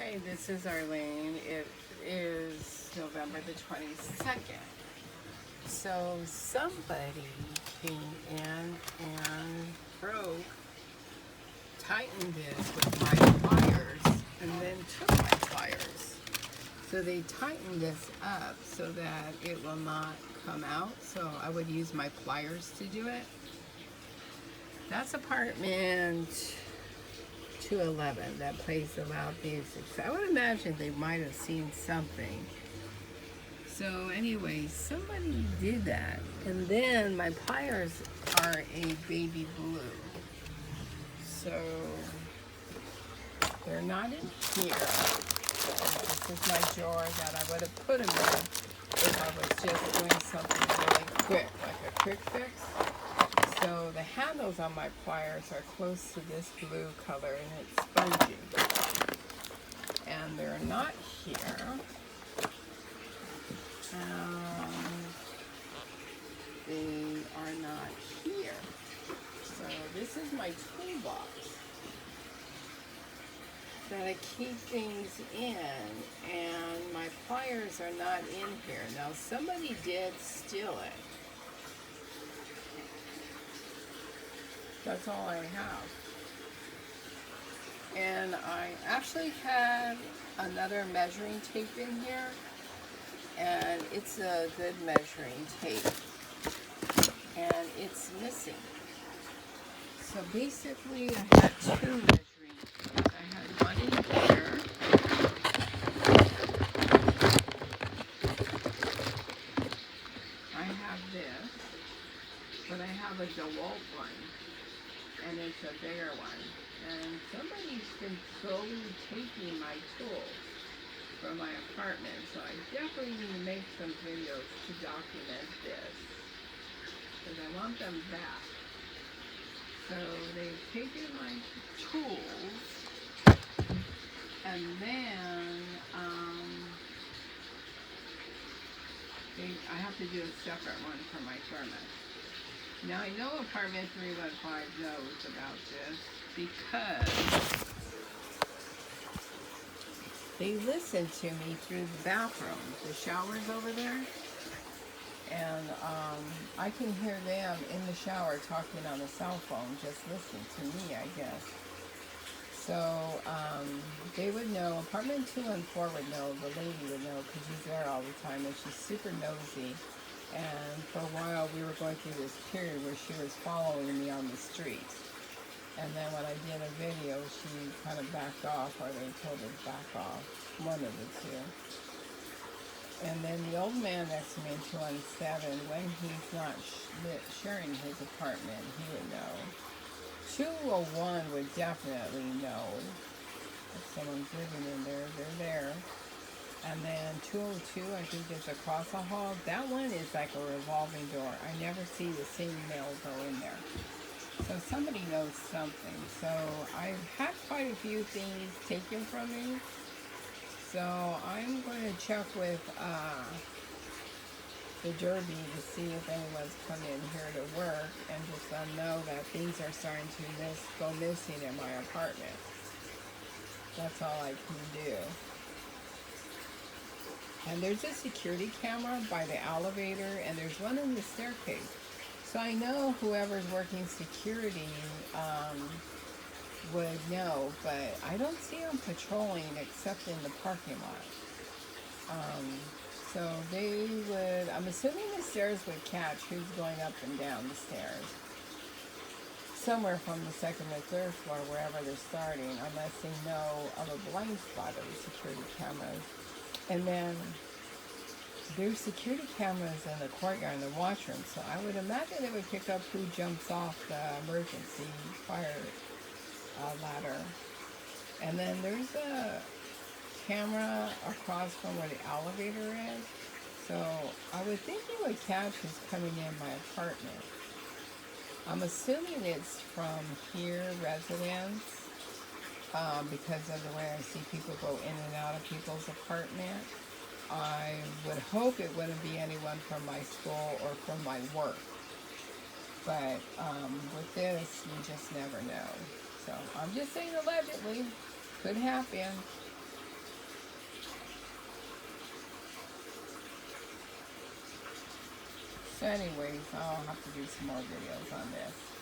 Hey, this is Arlene. It is November the 22nd. So somebody came in and tightened this with my pliers and then took my pliers. So they tightened this up so that it will not come out. So I would use my pliers to do it. That's apartment 211, that plays the loud music. So I would imagine they might have seen something. So anyway, somebody did that. And then my pliers are a baby blue. So they're not in here. This is my drawer that I would have put them in if I was just doing something really quick, like a quick fix. So the handles on my pliers are close to this blue color and it's spongy. And they're not here. They are not here. So this is my toolbox that I keep things in, and my pliers are not in here. Now somebody did steal it. That's all I have. And I actually had another measuring tape in here, and it's a good measuring tape, and it's missing. So basically I had two measuring tapes. I had one in here, I have this, but I have a DeWalt one, and it's a bigger one. And somebody's been slowly taking my tools from my apartment, so I definitely need to make some videos to document this, because I want them back. So they've taken my tools, and then I have to do a separate one for my thermos. Now I know apartment 315 knows about this because they listen to me through the bathroom. The shower's over there, and I can hear them in the shower talking on the cell phone, just listening to me, I guess. So they would know, apartment 2 and 4 would know, the lady would know because she's there all the time and she's super nosy. And for a while we were going through this period where she was following me on the street. And then when I did a video, she kind of backed off, or they told her to back off, one of the two. And then the old man next to me in 217, when he's not sharing his apartment, he would know. 201 would definitely know. If someone's living in there, they're there. And then 202, I think is across the hall. That one is like a revolving door. I never see the same mail go in there. So somebody knows something. So I've had quite a few things taken from me. So I'm going to check with the Derby to see if anyone's come in here to work, and just let them know that things are starting to go missing in my apartment. That's all I can do. And there's a security camera by the elevator, and there's one in the staircase. So I know whoever's working security would know, but I don't see them patrolling except in the parking lot. So they would, I'm assuming the stairs would catch who's going up and down the stairs. Somewhere from the second or third floor, wherever they're starting, unless they know of a blind spot of the security cameras. And then there's security cameras in the courtyard and the washroom, so I would imagine they would pick up who jumps off the emergency fire ladder. And then there's a camera across from where the elevator is, so I would think you would catch who's coming in my apartment. I'm assuming it's from here, residents, because of the way I see people go in and out of people's apartment. I would hope it wouldn't be anyone from my school or from my work. But with this, you just never know. So I'm just saying allegedly. Could happen. So anyways, I'll have to do some more videos on this.